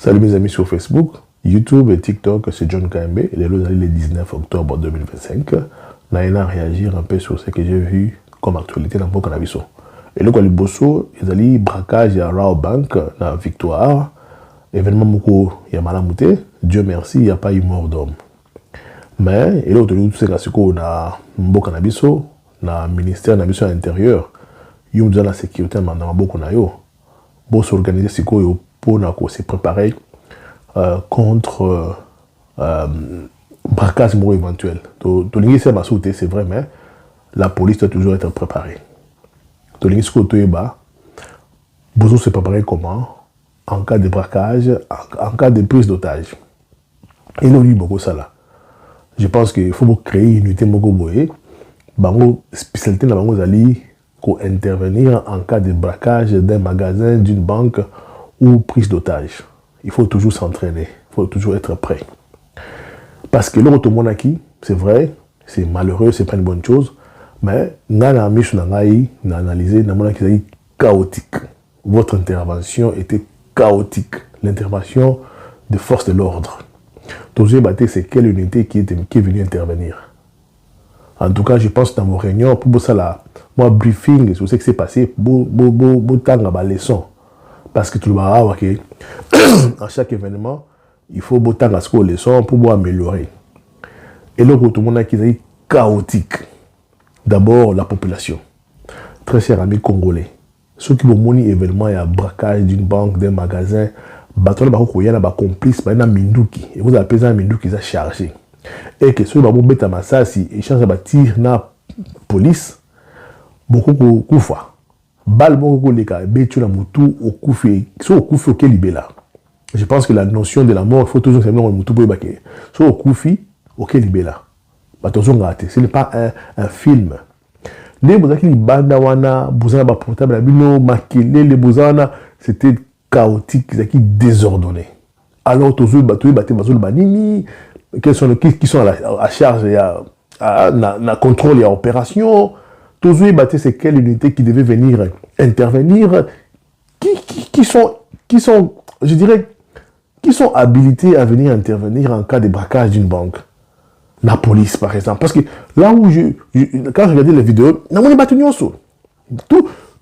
Salut mes amis sur Facebook, YouTube et TikTok, c'est John KMB. Il est le 19 octobre 2025. Nous allons réagir un peu sur ce que j'ai vu comme actualité dans le cannabis. Et le Bosso, il y a eu braquage à Rao Bank, dans Victoire. Événement beaucoup, il y a malamouté. Dieu merci, il n'y a pas eu mort d'homme. Mais, et l'autre, tout ce qu'on a un cannabis, dans le ministère de l'Intérieur, il y a la sécurité dans beaucoup de pour s'organiser ce qu'on pour se préparer contre braquage éventuel. C'est vrai, mais la police doit toujours être préparée. Besoin se préparer comment en cas de braquage, en cas de prise d'otage. Et l'on dit beaucoup ça là. Je pense qu'il faut créer une unité mogoboé, spécialité dans les pour intervenir en cas de braquage d'un magasin, d'une banque ou prise d'otage. Il faut toujours s'entraîner, il faut toujours être prêt. Parce que l'autre monde acquis, c'est vrai, c'est malheureux, c'est pas une bonne chose, mais on a analysé, on a chaotique. Votre intervention était chaotique. L'intervention des forces de l'ordre. Toujours c'est quelle unité qui est venue intervenir. En tout cas, je pense dans vos réunions, pour ça là, moi briefing sur ce qui s'est passé, pour la leçon. Parce que tout le monde à chaque événement, il faut botter la leçon pour améliorer. Et là, tout le monde a qui est chaotique. D'abord, la population. Très chers amis congolais. Ceux qui ont un événement, il y a braquage d'une banque, d'un magasin, il y a un complice, il y a un Minduki. Et vous avez un Minduki qui est chargé. Et que ceux qui ont un massasi, ils changent de tir dans la police, beaucoup de fois. Bal beaucoup de cas, betu na mutu au koufi, so au koufi au kelibela. Je pense que la notion de la mort, il faut toujours savoir au mutu pour baquer. So au koufi au kelibela. Attention raté, ce n'est pas un film. Les bozaki li banda wana, bozana ba portable la bino makele les bozana, c'était chaotique, c'est désordonné. Alors tous les bazol banini, qui sont à charge à contrôle et à opération. Toujours c'est quelle unité qui devait venir intervenir, qui sont, je dirais, qui sont habilités à venir intervenir en cas de braquage d'une banque. La police, par exemple. Parce que là où quand je regardais les vidéos,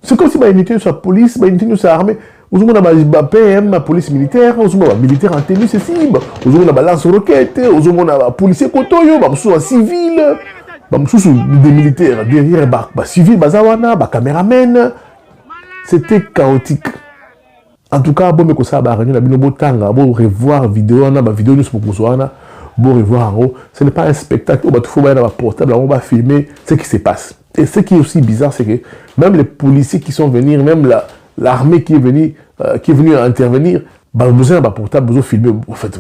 c'est comme si une unité sur la police, une unité sur l'armée, on a la PM, la police militaire, on a militaire en tenue, c'est si, on a la lance-roquette, on a la policier kotoyo, on a civil. Des militaires derrière les civils, les caméramens, c'était chaotique. En tout cas, bon, mais ça va revoir la vidéo, revoir en haut. Ce n'est pas un spectacle, il faut voir portable, on va filmer ce qui se passe. Et ce qui est aussi bizarre, c'est que même les policiers qui sont venus, même l'armée qui est venue intervenir, besoin d'un portable, besoin de filmer, en fait,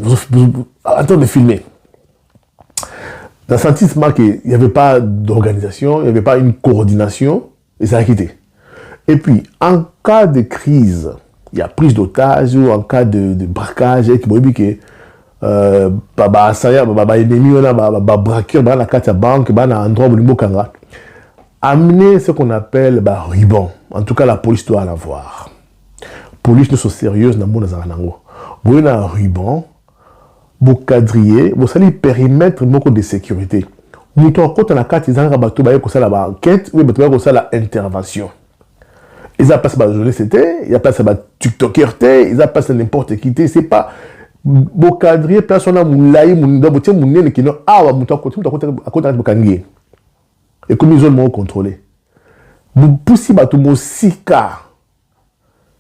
en train de filmer. Dans le sentiment qu'il n'y avait pas d'organisation, il n'y avait pas une coordination, et ça a quitté. Et puis, en cas de crise, il y a prise d'otage ou en cas de braquage, et qui dit que braqueur, la carte à banque, dans endroit où il amener ce qu'on appelle ruban. En tout cas, la police doit l'avoir. La police ne sont sérieuses dans le monde. Vous avez un ruban. Vous cadriez, vous allez périmètre de sécurité. Vous avez la carte, vous avez la enquête, vous avez la intervention. Ils ont passé la journée, c'était, ils ont passé la TikToker, ils ont passé n'importe qui, c'est pas. Vous cadriez, personne n'a moulaï, moulaï, qui n'a pas à côté. Et comme ils ont contrôlé. Vous poussez tout le monde 6 cas.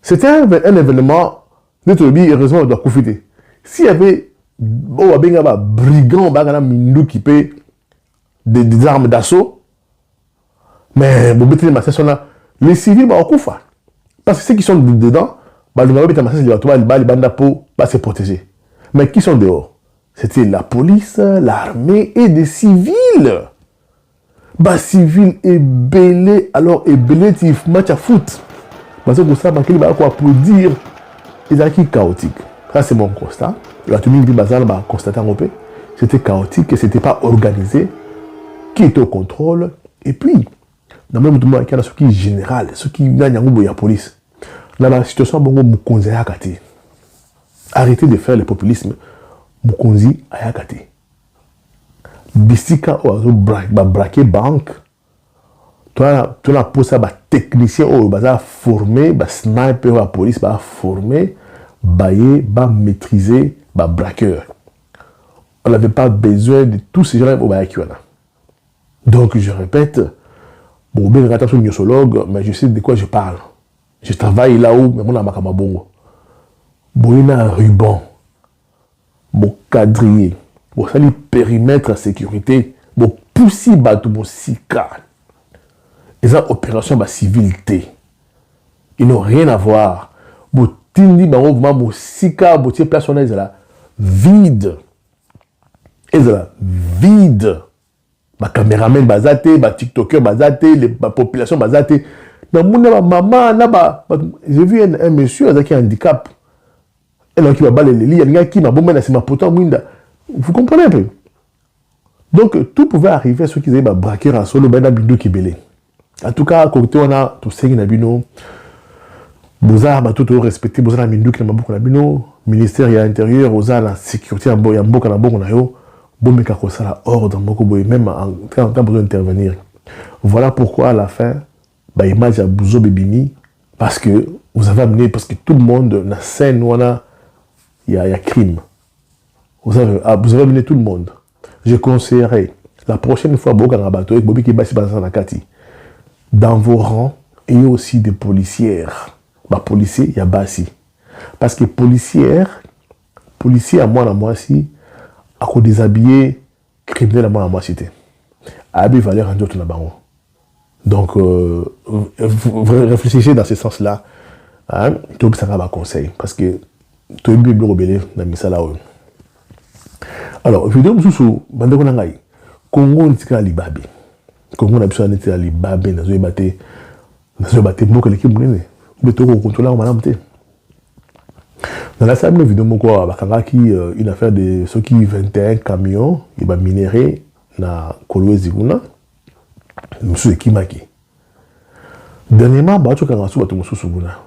C'était un événement, heureusement, on doit profiter. S'il y avait brigand qui paye des armes d'assaut, mais les civils parce que ceux qui sont dedans pas se protéger. Mais qui sont dehors? C'était la police, l'armée et des civils. Civils et belé, alors et belé match à foot. Parce que ça pour dire c'est chaotique. Ça c'est mon constat. Il a tout mis constater en OP. C'était chaotique et c'était pas organisé. Qui était au contrôle? Et puis, dans le même temps, il y a ce qui est général, ce qui gagne la police. Dans la situation, il y a Arrêtez de faire le populisme. Mokonzi ayakate. Bisika oazo braquer banque. Toi la posa ba technicien ou ba formé, ba sniper la police ba formé, ba maîtriser ba braqueur. On n'avait pas besoin de tous ces gens-là au Bayakiwana. Donc je répète, bon, bien je suis gnosiologue, mais je sais de quoi je parle. Je travaille là-haut, mais mon amakama bongo. Bon, un ruban, bon quadrillé, bon ça périmètre à sécurité, bon poussi bateau, bon sika. Et ça opération ba civilité. Ils n'ont rien à voir. Bon tindi ba mouvement bon sika, bon tie personnel là vide. Et ça vide. Ba caméraman bazate, ba tiktoker bazate, la population bazate. Dans mon maman là-bas, j'ai vu un monsieur avec un handicap. Elle a qui va balayer les lits, il y a qui m'a bon c'est ma pote winda. Vous comprenez un peu? Donc tout pouvait arriver à ceux qui avaient braqué en solo ben bindo qui belé. En tout cas, côté on a tout ça qui n'a bino. Boza ba tout respecté, boza na bindo qui n'a beaucoup na bino, ministère ya intérieur, boza la sécurité en bo ya mboka na bongo na yo. Bon mais kako ça la ordre moko boy même quand on a besoin d'intervenir. Voilà pourquoi à la fin ba image à Bouzo Bebimi parce que vous avez amené parce que tout le monde na scène wana il y a crime. Vous avez amené tout le monde. Je conseillerais la prochaine fois dans vos rangs il y a aussi des policières. Bah policiers il y a basi parce que policier à moi si à quoi déshabiller criminel à moi cité. Abi valeur en d'autres là-bas. Donc réfléchissez dans ce sens-là. Hein, tout ça va conseil parce que tout le monde est rebelle dans misala. Alors, je vais vous dire bandeko nangai Congo ntika libabe. Congo na biso ntika libabe nazo battre moko l'équipe munene. Beto ko contrôler en madame té. Dans la salle vidéo moko bakangaki une affaire de ceux qui 21 camions et ba minéré na Kolwezi kuna. Monsieur Kimaki. Dernièrement bato kanga su bato mususu kuna.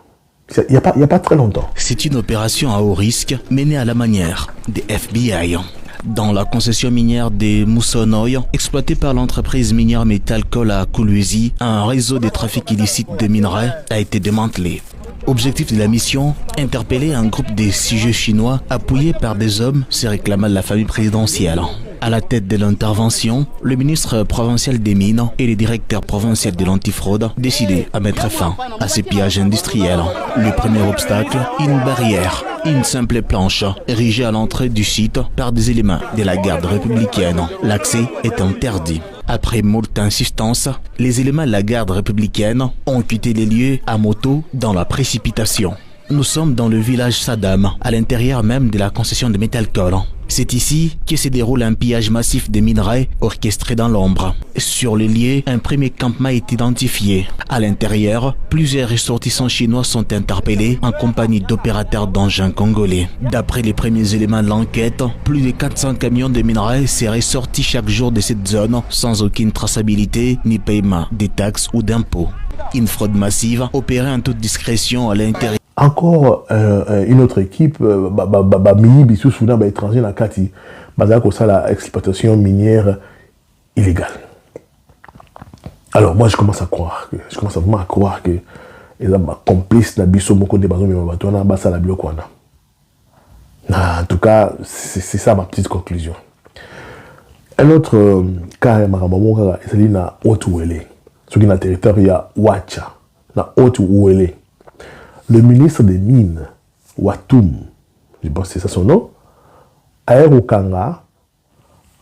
Il y a pas très longtemps. C'est une opération à haut risque menée à la manière des FBI. Dans la concession minière de Moussonoy, exploitée par l'entreprise minière Métalcol à Kolwezi, un réseau de trafic illicite de minerais a été démantelé. Objectif de la mission, interpeller un groupe de sujets chinois appuyés par des hommes se réclamant de la famille présidentielle. À la tête de l'intervention, le ministre provincial des Mines et le directeur provincial de l'antifraude décidaient à mettre fin à ces pillages industriels. Le premier obstacle, une barrière, une simple planche érigée à l'entrée du site par des éléments de la garde républicaine. L'accès est interdit. Après moult insistance, les éléments de la garde républicaine ont quitté les lieux à moto dans la précipitation. Nous sommes dans le village Saddam, à l'intérieur même de la concession de Métalcol. C'est ici que se déroule un pillage massif de minerais orchestré dans l'ombre. Sur les lieux, un premier campement est identifié. À l'intérieur, plusieurs ressortissants chinois sont interpellés en compagnie d'opérateurs d'engins congolais. D'après les premiers éléments de l'enquête, plus de 400 camions de minerais seraient sortis chaque jour de cette zone sans aucune traçabilité ni paiement des taxes ou d'impôts. Une fraude massive opérée en toute discrétion à l'intérieur. Encore une autre équipe, Bissou Soudan, étranger, la Kati, basée sur l'exploitation minière illégale. Alors moi je commence vraiment à croire que les complices de Bissou Moko de Bazou Mimabatouana, Bassa la Biokwana. En tout cas, c'est ça ma petite conclusion. Un autre cas, c'est na Haute-Ouélé. Ce qui est dans le territoire, il y a Ouacha, na Haute-Ouélé. Le ministre des Mines, Watoum, je pense que c'est ça son nom, Aérokanga,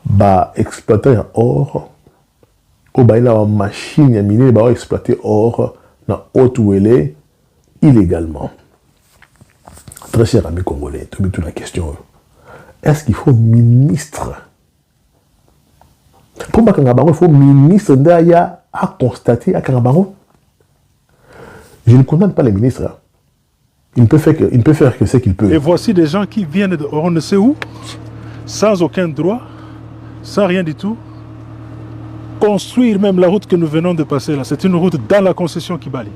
va exploiter un or, ou bien il a une machine à miner, va exploiter or dans Haute-Ouélé illégalement. Très cher ami congolais, tu me poses la question. Est-ce qu'il faut ministre? Pour Bakangabango, il faut ministre d'Aya à constater à Kangabango. Je ne condamne pas les ministres. Hein. Il ne peut faire que ce qu'il peut. Et voici des gens qui viennent de on ne sait où, sans aucun droit, sans rien du tout, construire même la route que nous venons de passer là. C'est une route dans la concession Kibali.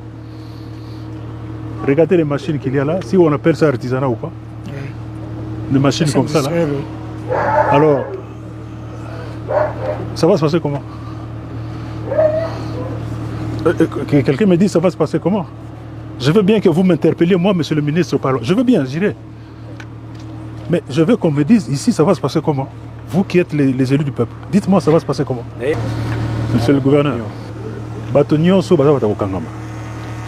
Regardez les machines qu'il y a là, si on appelle ça artisanat ou pas. une machine comme ça là. Alors, ça va se passer comment? Quelqu'un me dit ça va se passer comment? Je veux bien que vous m'interpelliez, moi, monsieur le ministre, parle. Je veux bien, j'irai. Mais je veux qu'on me dise ici, ça va se passer comment? Vous qui êtes les élus du peuple, dites-moi, ça va se passer comment? Monsieur le gouverneur,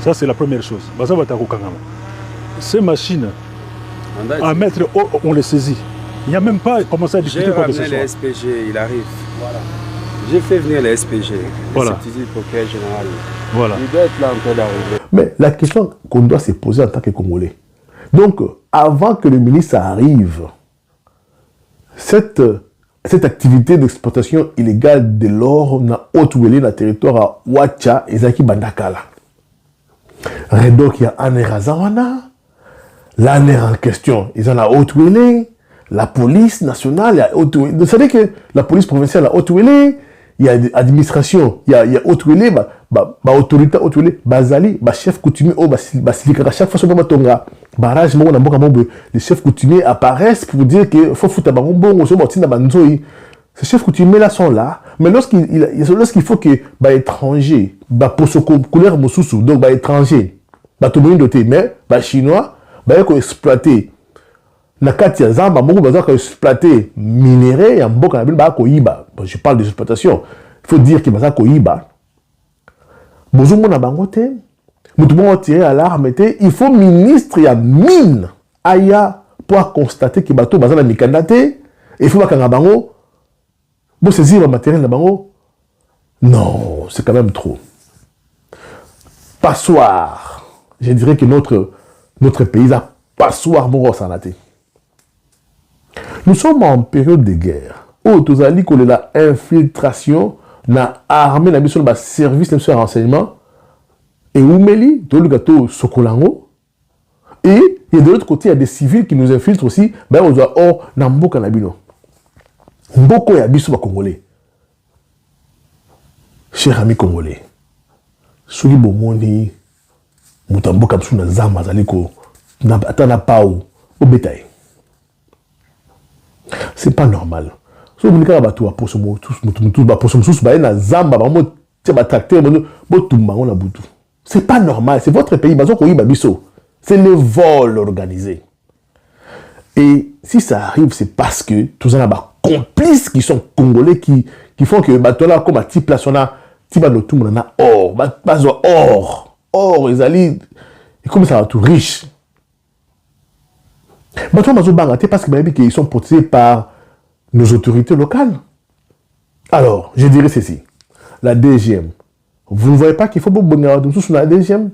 ça c'est la première chose. Ces machines, à mettre, on les saisit. Il n'y a même pas commencé à discuter quoi que ce soit. J'ai ramené les SPG, il arrive. Voilà. J'ai fait venir les SPG, voilà. le substitut procureur général. Voilà. Il doit être là en train d'arriver. Mais la question qu'on doit se poser en tant que Congolais. Donc, avant que le ministre arrive, cette activité d'exploitation illégale de l'or na Haute-Ouélé, dans le territoire à Ouacha et Zaki Bandakala. Donc, il y a un Erazawana, l'année en question, ils ont la Haute-Ouélé, la police nationale, il y a Haute-Ouélé. Vous savez que la police provinciale à Haute-Ouélé, il y a l'administration, il y a Haute-Ouélé, autorité Haute-Ouélé, Bazali, chef coutumier, chaque fois que Tonga, barrage, les chefs coutumiers apparaissent pour dire qu'il faut foutre un bon, ces chefs coutumiers là sont là, mais lorsqu'il faut que étranger, pour ce couleur Moussousou, donc étranger, tout le monde doté, mais chinois, exploiter. Na kati ya zamba moko baza ko exploiter minerai ya mboka na bino ba ko yiba. Je parle des exploitations. Il faut dire que baza ko yiba. Bozumo na bango te. Mutu mo tirer alarme te. Il faut ministre ya mine aya pour constater que bato baza na mikanda te. Il faut bakanga bango. Bo saisir le matériel na bango. Non, c'est quand même trop. Passoire. Je dirais que notre pays a passoire moko sanate. Nous sommes en période de guerre. Où tous allés qu'on la infiltration na armée na mission de service de renseignement et Oumeli dans le gâteau Sokolango. Et de l'autre côté il y a des civils qui nous infiltrent aussi. Ben on doit na mboka na bino. Mboko ya biso ba congolais. Chers amis congolais. Soki bomoni mutamboka biso na zamba zali ko na atana pau au bétail. C'est pas normal. Si vous voulez que vous c'est pas normal. C'est votre pays. C'est le vol organisé. Et si ça arrive, c'est parce que tous les complices qui sont congolais qui font que là comme un type là, on a or, or, ils allaient, et comme ça va tout riche. Parce qu'ils sont protégés par nos autorités locales. Alors, je dirais ceci. La DGM. Vous ne voyez pas qu'il faut sur la DGM?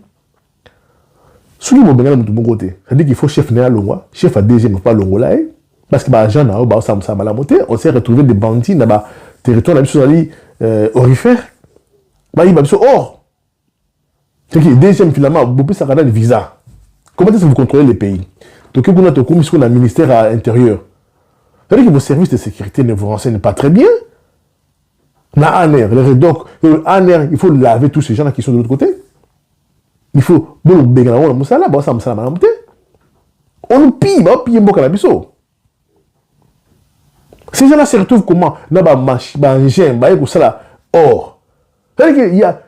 C'est-à-dire qu'il faut chef à chef à DGM, pas Longola. Parce que on s'est retrouvé des bandits dans le territoire orifère. Il va or. C'est que DGM finalement, beaucoup ça a des visas. Comment est-ce que vous contrôlez les pays? Donc, vous avez un ministère à l'intérieur. C'est-à-dire que vos services de sécurité ne vous renseignent pas très bien. Donc, il faut laver tous ces gens qui sont de l'autre côté. Il faut. On nous pille, on pille un cannabis. Ces gens-là se retrouvent comment? Or. C'est-à-dire qu'il y a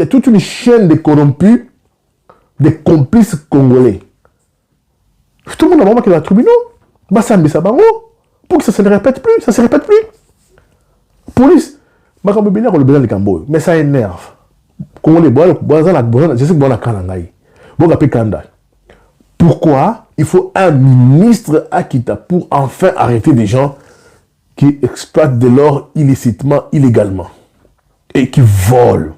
toute une chaîne de corrompus, de complices congolais. Tout le monde a vraiment qu'il y a un tribunal. Pour que ça ne répète plus. Ça se répète plus. Police. Mais ça énerve. Pourquoi il faut un ministre Akita pour enfin arrêter des gens qui exploitent de l'or illicitement, illégalement et qui volent?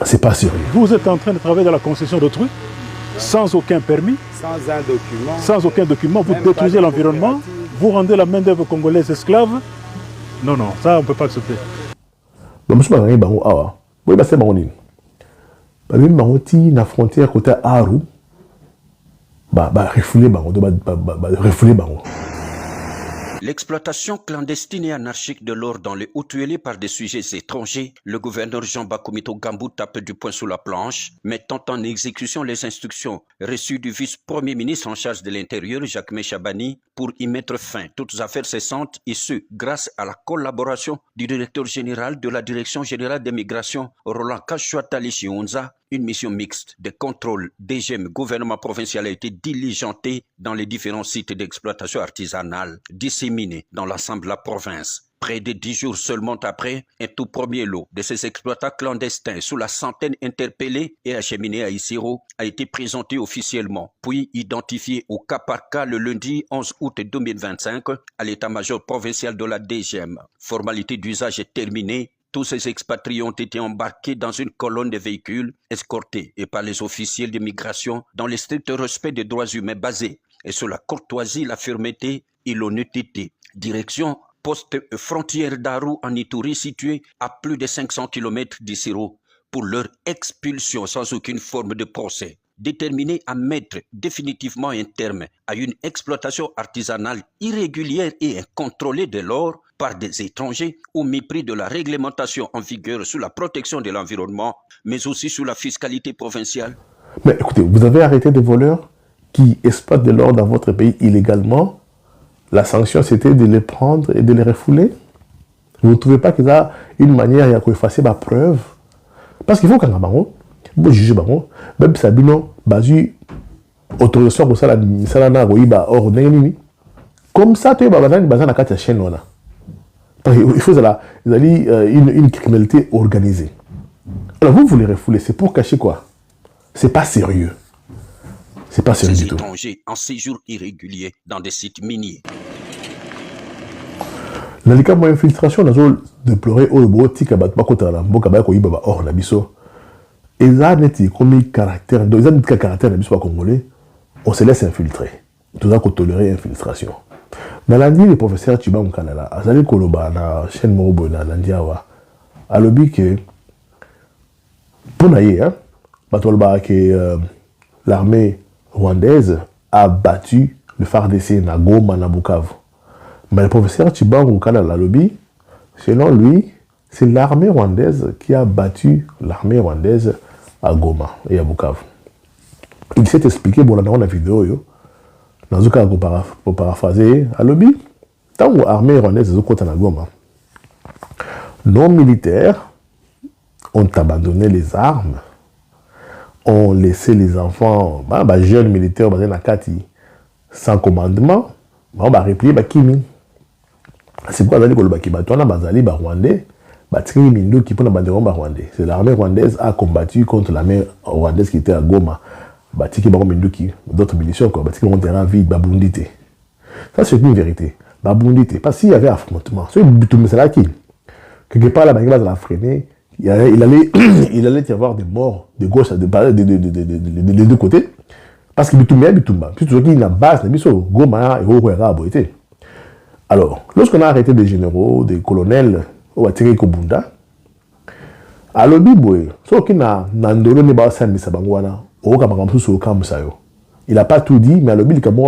C'est pas sérieux. Vous êtes en train de travailler dans la concession d'autrui sans aucun permis, sans aucun document, vous détruisez l'environnement, vous rendez la main-d'œuvre congolaise esclave. Non, ça on ne peut pas accepter. La frontière côté Aru, refouler L'exploitation clandestine et anarchique de l'or dans les Haut-Tuélé par des sujets étrangers, le gouverneur Jean Bakoumito Gambou tape du poing sous la planche, mettant en exécution les instructions reçues du vice-premier ministre en charge de l'Intérieur, Jacques Chabani, pour y mettre fin, toutes affaires cessantes, et ce, grâce à la collaboration du directeur général de la Direction générale des migrations, Roland Kachouatali Chionza. Une mission mixte de contrôle DGM gouvernement provincial a été diligentée dans les différents sites d'exploitation artisanale disséminés dans l'ensemble de la province. Près de 10 jours seulement après, un tout premier lot de ces exploitants clandestins sous la centaine interpellés et acheminés à Isiro a été présenté officiellement, puis identifié au cas par cas le lundi 11 août 2025 à l'état-major provincial de la DGM. Formalité d'usage est terminée. Tous ces expatriés ont été embarqués dans une colonne de véhicules, escortés et par les officiers de migration dans le strict respect des droits humains basés et sur la courtoisie, la fermeté et l'honnêteté. Direction poste frontière d'Aru en Ituri situé à plus de 500 km d'Isiro pour leur expulsion sans aucune forme de procès. Déterminé à mettre définitivement un terme à une exploitation artisanale irrégulière et incontrôlée de l'or par des étrangers au mépris de la réglementation en vigueur sur la protection de l'environnement, mais aussi sur la fiscalité provinciale. Mais écoutez, vous avez arrêté des voleurs qui exploitent de l'or dans votre pays illégalement. La sanction, c'était de les prendre et de les refouler. Vous ne trouvez pas qu'il y a une manière de effacer ma preuve? Parce qu'il faut qu'un baron, vous jugez baron, même Sabino, basu, autorisation pour ça, la na goïba or nengini. Comme ça, tu es bazan na kata chaîne là. Il faut une criminalité organisée. Alors vous les refoulez, c'est pour cacher quoi? C'est pas sérieux. C'est pas sérieux du tout. Ces étrangers en séjour irrégulier dans des sites miniers. Dans les cas de infiltration, nous avons déploré au botique à battre contre la mboka ba ko ibaba or na biso. Et ça n'est comme caractère, donc ça n'est qu'un caractère na biso congolais, on se laisse infiltrer. Tout ça qu'on tolère infiltration. Dans l'année, le professeur Chiba Mkanala, Azali Koloba, na chaîne Morobo, na l'Andiawa, a le but que, pour naïe, l'armée rwandaise a battu le FARDC na Goma, na Bukavu. Mais le professeur Chiba Mkanala, le but, selon lui, c'est l'armée rwandaise qui a battu l'armée rwandaise à Goma et à Bukavu. Il s'est expliqué, bon, dans la vidéo, dans le cas pour paraphraser, à l'objet, tant que l'armée rwandaise est à Goma, nos militaires ont abandonné les armes, ont laissé les enfants, jeunes militaires, sans commandement, on va replier Kimi. C'est pourquoi on a dit que Bazali Rwandais, c'est l'armée rwandaise a combattu contre l'armée rwandaise qui était à Goma. D'autres munitions, qui ont terrain vide, babundité. Ça, c'est une vérité. Babundité. Parce qu'il y avait affrontement. C'est là qui, quelque part, la bagarre l'a freiné. Il allait y avoir des morts de gauche, des deux côtés. Parce qu'il y a Bitumba. Puis tout ce qui est la base, il y a Goma et Oruera. Alors, lorsqu'on a arrêté des généraux, des colonels, on va tirer Kobunda. Alors, ce qui n'a ndolo ne ba sami sabangwana. Il n'a pas tout dit, mais à l'objet, il colonel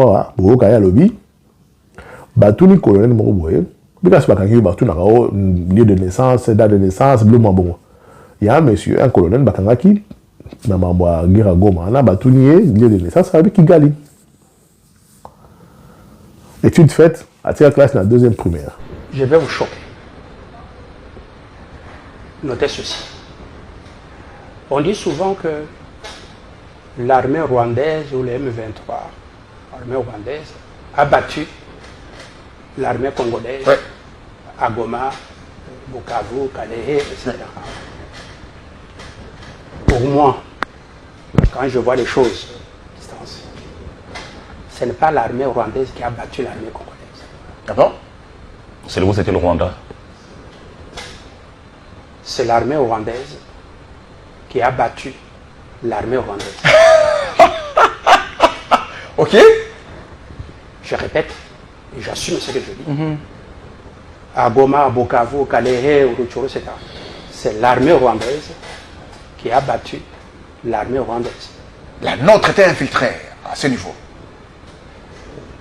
Moroboye. Lieu de naissance, date de naissance, il y a un monsieur, un colonel Bakangaki, lieu de naissance avec Kigali. Étude faite à la classe de la deuxième primaire. Je vais vous choquer. Notez ceci. On dit souvent que l'armée rwandaise ou les M23, l'armée rwandaise, a battu l'armée congolaise à Goma, Bukavu, Kalehe, etc. Pour moi, quand je vois les choses à distance, ce n'est pas l'armée rwandaise qui a battu l'armée congolaise. D'accord. C'est le où c'était le Rwanda? C'est l'armée rwandaise qui a battu l'armée rwandaise. Ok. Je répète, et j'assume ce que je dis. À Goma, à Bukavu, Kalehe, Rutshuru, etc. C'est l'armée rwandaise qui a battu l'armée rwandaise. La nôtre était infiltrée à ce niveau.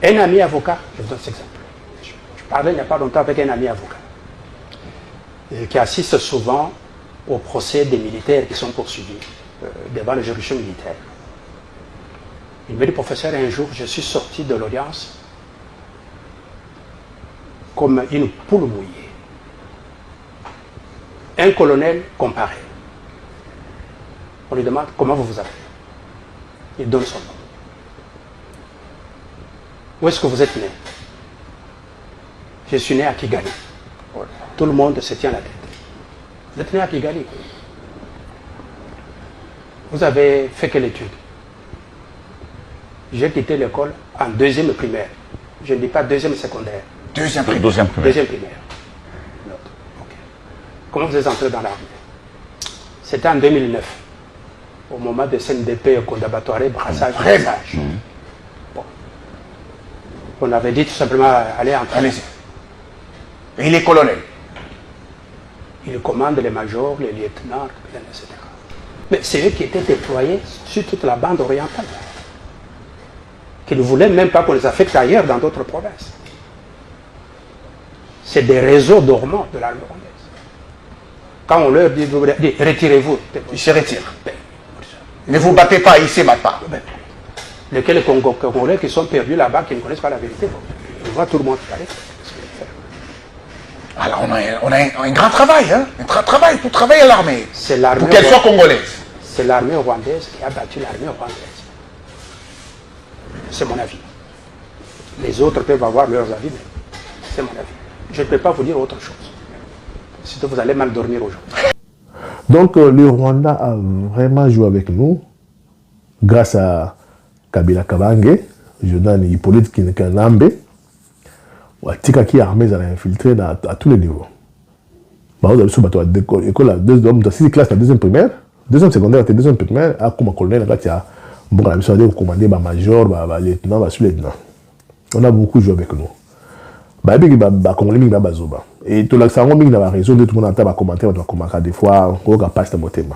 Un ami avocat, je vous donne cet exemple. parlé il n'y a pas longtemps avec un ami avocat qui assiste souvent au procès des militaires qui sont poursuivis devant les juridictions militaires. Il me dit, professeur, un jour, je suis sorti de l'audience comme une poule mouillée. Un colonel comparé. On lui demande, comment vous vous appelez? Il donne son nom. Où est-ce que vous êtes né? Je suis né à Kigali. Tout le monde se tient la tête. Vous êtes né à Kigali. Vous avez fait quelle étude? J'ai quitté l'école en deuxième primaire. Je ne dis pas deuxième secondaire. Deuxième primaire. Deuxième primaire. Okay. Comment vous êtes entré dans l'armée? C'était en 2009, au moment de CNDP, Kondabatoire, brassage. Bon. On avait dit tout simplement, allez entrer. Allez-y. Et il est colonel. Il commande les majors, les lieutenants, etc. Mais c'est eux qui étaient déployés sur toute la bande orientale. Qui ne voulaient même pas qu'on les affecte ailleurs dans d'autres provinces. C'est des réseaux dormants de l'armée rwandaise. Quand on leur dit retirez-vous, ils se retirent. Ne vous battez pas, ils ne se battent pas. Lesquels Congolais qui sont perdus là-bas, qui ne connaissent pas la vérité, on voit tout le monde aller. Alors on a un grand travail, hein? Un travail pour travailler à l'armée. C'est l'armée. Pour qu'elle soit congolaise. C'est l'armée rwandaise qui a battu l'armée rwandaise. C'est mon avis. Les autres peuvent avoir leurs avis, mais c'est mon avis. Je ne peux pas vous dire autre chose. Sinon, vous allez mal dormir aujourd'hui. Donc, le Rwanda a vraiment joué avec nous, grâce à Kabila Kabange, Jordan Hippolyte Kinambe, Tika qui armée a infiltré à tous les niveaux. Bah, vous avez sous bateau à l'école, la deuxième classe, la deuxième primaire, deuxième secondaire, la deuxième primaire, à comme colonel, là, tu as bon, la mission de commander, major, lieutenant, sous-lieutenant. On a beaucoup joué avec nous. Et tout le monde a raison de tout le monde a commenté, des fois, on a passé le thème.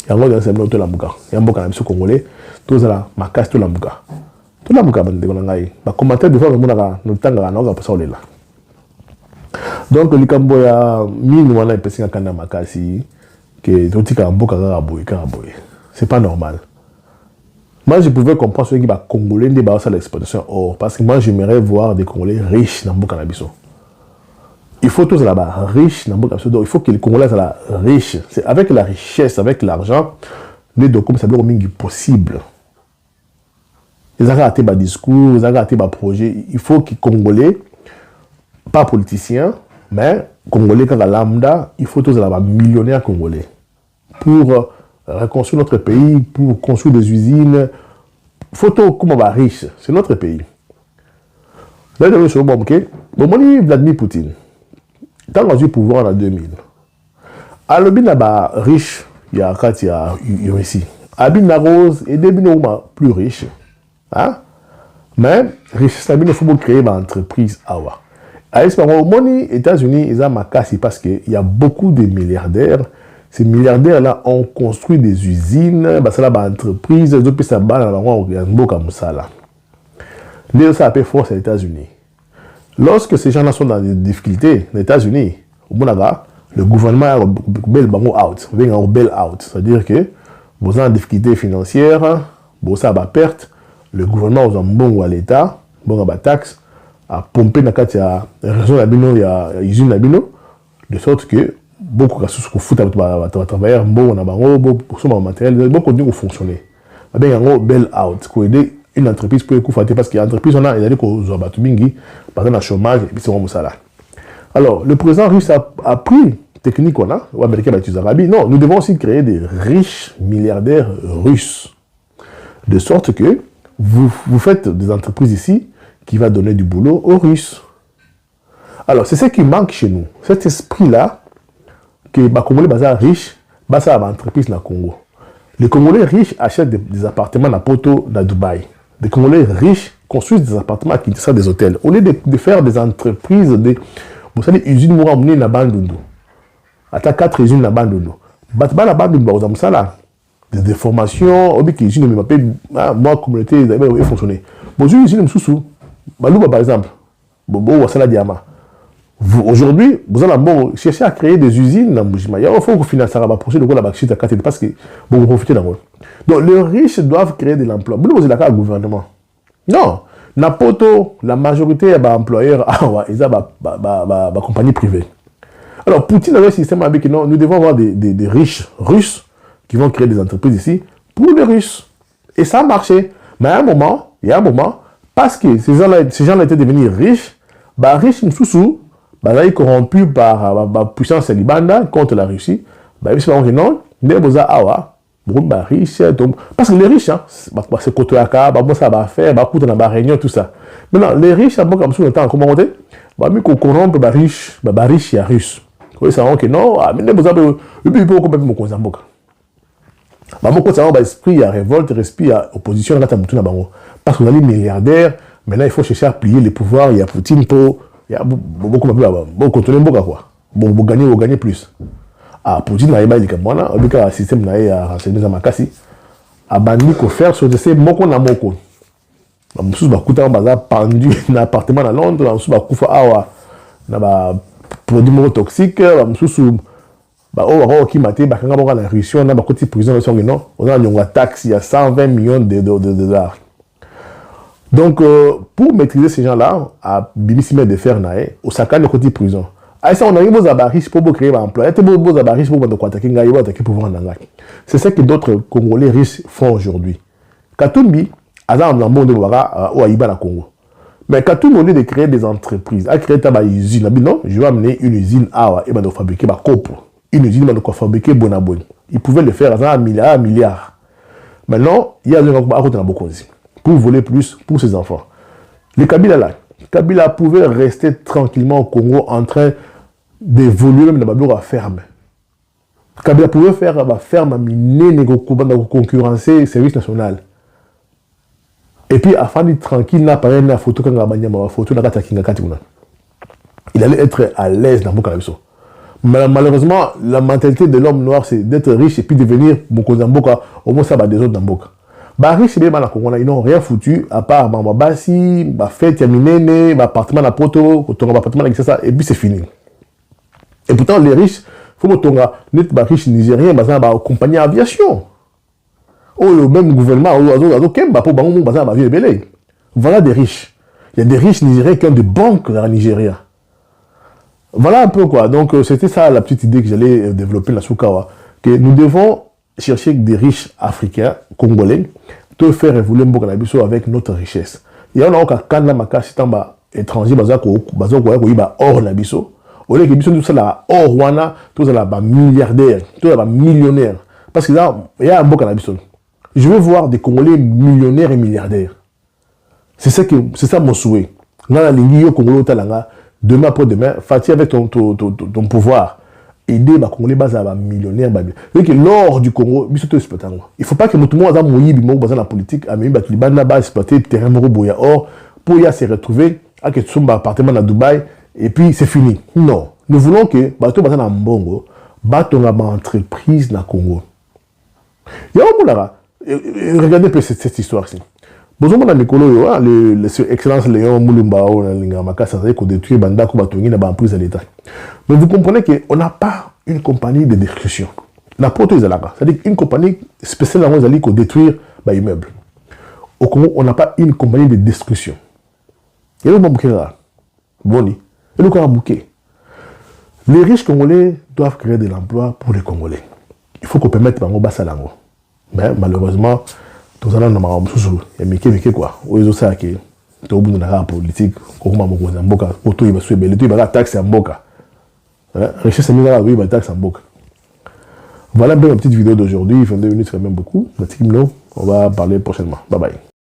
Il y a un autre qui a un congolais, tout ça, ma casse, tout la mouka. Tout la mouka, on a commenté des fois, on a le temps de passer là. Donc, le Cambo a mis nous en a un makasi, que tout le monde a c'est pas normal. Moi, je pouvais comprendre ceux qui sont congolais de l'exploitation or. Parce que moi, j'aimerais voir des Congolais riches dans le Canabiso. Il faut tous là-bas riches dans le Canabiso. Il faut que les Congolais soient riches. C'est avec la richesse, avec l'argent, les documents, ça doit être possible. Ils ont raté des discours, ils ont raté des projets. Il faut que les Congolais, pas politiciens, mais Congolais quand la lambda, il faut tous là-bas millionnaires Congolais. Pour reconstruire notre pays, pour construire des usines. Photo comme on va riche, c'est notre pays. Là, je suis bon, Vladimir Poutine, quand on a eu le pouvoir en 2000, à l'obin là-bas riche, il y a Russie. À Bin Rose et des binots plus riches. Hein? Mais riche, il faut créer une entreprise. À l'Espagne, aux États-Unis, ils ont ma casse parce qu'il y a beaucoup de milliardaires. Ces milliardaires-là ont construit des usines, ça là, entreprises, depuis ça bat dans les ça appelle force aux États-Unis. Lorsque ces gens-là sont dans des difficultés, les États-Unis, le gouvernement a un bail out, c'est-à-dire que vous avez une difficulté financière, vous avez une perte, le gouvernement vous a bon à l'État, bon à taxe, à pomper dans la région de l'usine de sorte que beaucoup de choses qu'on fout à travailler, beaucoup matériel, beaucoup de fonctionner. Il y a un bail out, pour aider une entreprise pour écouter parce qu'il y a une entreprise, on a dit qu'on a battu bingi, par exemple, le chômage, et puis c'est ça là. Alors, le président russe a pris technique qu'on a, ou américain va utiliser l'Arabie. Non, nous devons aussi créer des riches milliardaires russes. De sorte que vous faites des entreprises ici qui vont donner du boulot aux Russes. Alors, c'est ce qui manque chez nous. Cet esprit-là, que les Congolais sont riches, c'est une entreprise dans le Congo. Les Congolais riches achètent des appartements à Poto, à Dubaï. Les Congolais riches construisent des appartements qui sont des hôtels. Au lieu de faire des entreprises, vous savez, usines Mouramouni na Bandundu. Attends, 4 usines na Bandundu. Batba na Bandundu, vous avez ça là. Des formations, au que usines moi, communauté, ils fonctionner. Bon, une usine Moussou, Balouba par exemple, Bobo Wasala Diama. Aujourd'hui, vous allez chercher à créer des usines dans Mbujimaya. Il faut que financer la prochaine de la bâtisse parce que vous profitez d'en. Donc, les riches doivent créer de l'emploi. Vous ne pouvez pas le gouvernement. Non. Napoto, la majorité des employeurs, ils ont des compagnies privées. Alors, Poutine a un système avec nous devons avoir des riches russes qui vont créer des entreprises ici pour les Russes. Et ça a marché. Mais à un moment, parce que ces gens-là étaient devenus riches, riches sous ils sont corrompus par la puissance libanaise contre la Russie. Ils se disent non, riches. Parce que les riches, c'est côté à cas, ça va faire, ça réunion, tout ça. Maintenant, les riches, comme ça, on comment on dit, ils corrompent les riches, et russes. Ils savent que non, mais vous avez eu beaucoup de choses. Beaucoup de esprit, il y a révolte, il y a opposition, parce que vous allez milliardaires, maintenant il faut chercher à plier les pouvoirs, il y a Poutine pour. Il y a beaucoup de contrôler quoi. Vous gagnez plus. Poutine n'a pas dit que moi, le système n'a renseigné dans ma casse. A bandi ko faire sur ces moko na moko. Musu ba kuta baza pendu na appartement à Londres, musu ba kufa awa na ba produits toxiques, musu ba o ki maté ba kanga boka na Russie na ba koti prison so non. On a une taxe il y a 120 millions de dollars. Donc, pour maîtriser ces gens-là, à Bimissime de faire naé, au Saka de côté prison. À ça, on a eu des abaris pour créer un emploi. Il y a des abaris pour attaquer pour vendre. C'est ce que d'autres Congolais riches font aujourd'hui. Katumbi, Azam Lambo de Wara, ou Aïba, la Congo. Mais Katumbi, au lieu de créer des entreprises, a créé une usine. Non, je vais amener une usine à et de fabriquer ma cope. Une usine de fabriquer Bonabon. Il pouvait le faire à un milliard. Maintenant, il y a des gens qui ont beaucoup de pour voler plus pour ses enfants. Le Kabila pouvait rester tranquillement au Congo en train d'évoluer même dans la ferme. Kabila pouvait faire la ferme à miner, concurrencer le service national. Et puis, afin d'être tranquille, il apparaît une photo quand il allait être à l'aise dans Bokalabiso. Malheureusement, la mentalité de l'homme noir, c'est d'être riche et puis devenir Mokozamboka, au moins ça va des autres dans Boka. Riche, ils n'ont rien foutu, à part Bassi, fête, terminé, appartement à Poto, appartement avec ça, et puis c'est fini. Et pourtant, les riches, il faut que les riches nigériens, compagnie aviation. Le même gouvernement, voilà des riches. Il y a des riches nigériens qui ont des banques à Nigeria. Voilà un peu quoi. Donc, c'était ça la petite idée que j'allais développer la Soukawa. Que nous devons chercher des riches africains, congolais, de faire évoluer Mbokanabiso avec notre richesse. Il y a un canne makasi tamba étranger bazako hors la biso. Au lieu que biso tout ça là hors wana, tout ça là milliardaire, tout ça là millionnaire. Parce que là, il y a un Mbokanabiso. Je veux voir des Congolais millionnaires et milliardaires. C'est ça mon souhait. Dans la ligne au Congolais talanga, demain après demain, Fatih avec ton pouvoir. Aider les Congolais à millionnaires. Donc, l'or du Congo, il ne faut pas que tout le monde ait la politique, exploiter le terrain or pour se retrouver à un appartement à Dubaï et puis c'est fini. Non. Nous voulons que bateau bazana mbongo, bateau na entreprise na Congo. Il y a un regardez un peu cette histoire-ci. Bonjour mon ami Kolo, l'excellence Léon Moulumba, ça veut dire qu'on détruit Bandako Batongi dans l'emprise de l'État. Mais vous comprenez qu'on n'a pas une compagnie de destruction. La porte est là. C'est-à-dire une compagnie spéciale dans les qui détruire les immeubles. Au Congo, on n'a pas une compagnie de destruction. Il y a le bouquet là. Boni. Il y a le bouquet. Les riches Congolais doivent créer de l'emploi pour les Congolais. Il faut qu'on permette de faire ça. Mais malheureusement, tout ça, il y a quoi. Aux autres, c'est que au bout de la politique, comment on va mboka, auto il va se beller, il va taxe en mboka. Richesse c'est mis là, oui, il va taxe en mboka. Voilà une petite vidéo d'aujourd'hui, 22 minutes, c'est quand même beaucoup. On va parler prochainement. Bye bye.